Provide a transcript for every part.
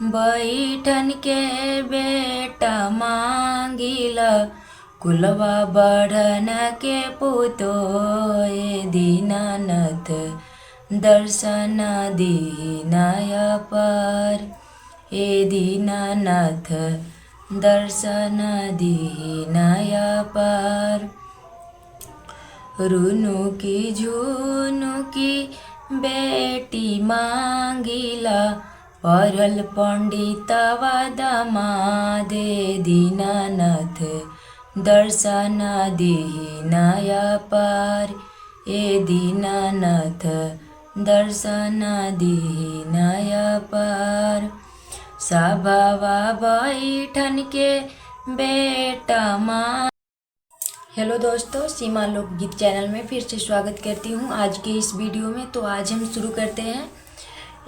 बैठन के बेटा मांगिला कुलवा बढ़न के पुतोय दीनानाथ दर्शन दीनाय पर हे दीनानाथ दर्शन दीनाय पर। रुनु की झुनु की बेटी मांगिला परल पंडितवा दमादे दीनानाथ दर्शन दीनाय पर ए दीनानाथ दर्शन दीनाय पर। सभावा बैठन के बेटा माँ। हेलो दोस्तों, सीमा लोकगीत चैनल में फिर से स्वागत करती हूँ आज के इस वीडियो में। तो आज हम शुरू करते हैं।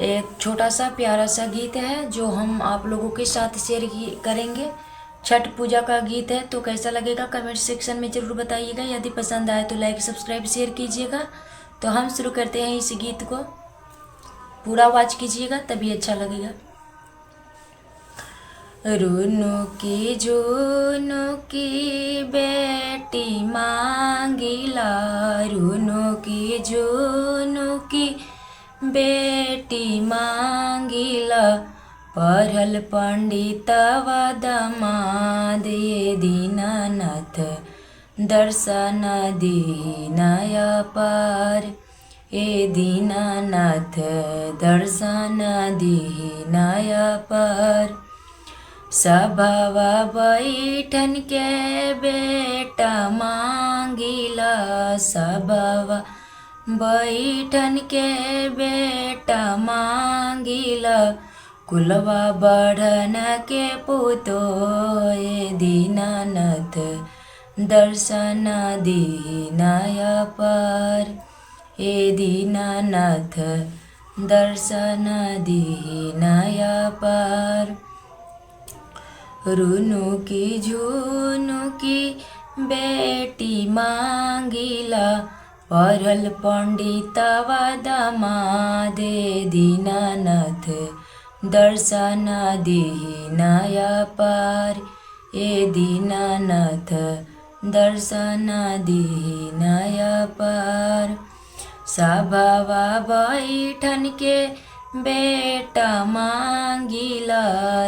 एक छोटा सा प्यारा सा गीत है जो हम आप लोगों के साथ शेयर करेंगे। छठ पूजा का गीत है, तो कैसा लगेगा कमेंट सेक्शन में ज़रूर बताइएगा। यदि पसंद आए तो लाइक सब्सक्राइब शेयर कीजिएगा। तो हम शुरू करते हैं इस गीत को, पूरा वॉच कीजिएगा तभी अच्छा लगेगा। रुनु की झुनु की बेटी मांगिला, रुनु की झुनु की बेटी मांगिला परल पंडितवा दमादे दीनानाथ दर्शन दीनाय पर ए दीनानाथ दर्शन दीनाय पर। सभावा बैठन के बेटा मांगिला, सभावा बैठन के बेटा मांगिला कुलवा बढ़न के पुतोय दीनानाथ दर्शन दीनाय पर ए दीनानाथ दर्शन दीनाय पर। रुनु की झुनु की बेटी मांगिला परल पंडितवा दमादे दीनानाथ दर्शन दीनाय पर ए दीनानाथ दर्शन दीनाय पर। सभावा बैठन के बेटा मांगिला,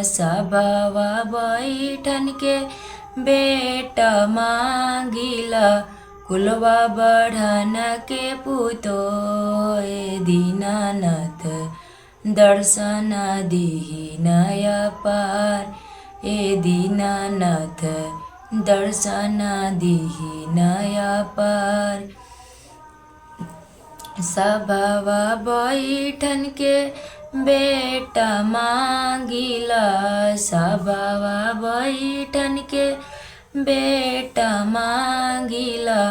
सभावा बैठन के बेटा मांगिला कुलवा बढ़न के पुतोय दीनानाथ दर्शन दीनाय पर ए दीनानाथ दर्शन दीनाय पर। सभावा बैठन के बेटा मांगिला, सभावा बैठन के बेटा मांगिला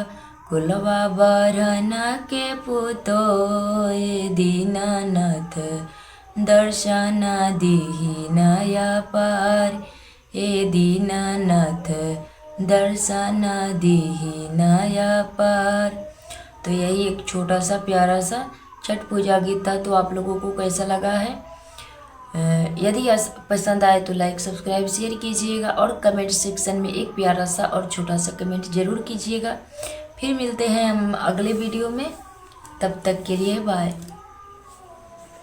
कुलवा बढ़न के पुतोय दीनानाथ दर्शन दीनाय पर ए दीनानाथ दर्शन दीनाय पर। तो यही एक छोटा सा प्यारा सा छठ पूजा गीत था। तो आप लोगों को कैसा लगा है? यदि पसंद आए तो लाइक सब्सक्राइब शेयर कीजिएगा और कमेंट सेक्शन में एक प्यारा सा और छोटा सा कमेंट ज़रूर कीजिएगा। फिर मिलते हैं हम अगले वीडियो में, तब तक के लिए बाय।